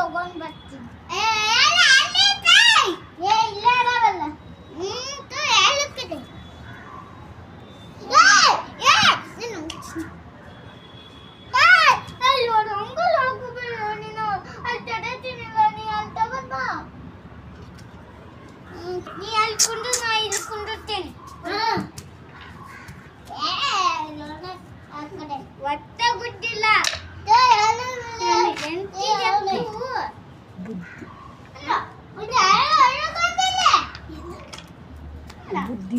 ತಗೊಂಡ್ ಬರ್ತೀನಿ. ಇಲ್ಲ ಅದಾವಲ್ಲ. ಹೇಳಕ್ಕಿದೆ. ಅಯ್ಯೋ ರಂಗೋಲಿ ಹಾಕೋಬೇಡ ನೀನು. ಅಲ್ಲಿ ತಡೆತೀನಿಲ್ಲ, ನೀ ಅಲ್ಲಿ ತಗೊಂಡ್ ಬಾ. ನೀ ಅಲ್ಲಿ ಕುಂಡು, ನಾ ಇಲ್ಲಿ ಕುಂಡಿರ್ತೇನೆ. ಒಟ್ಟ ಗುಡ್ಡಿಲ್ಲ. ಬುದ್ಧಿ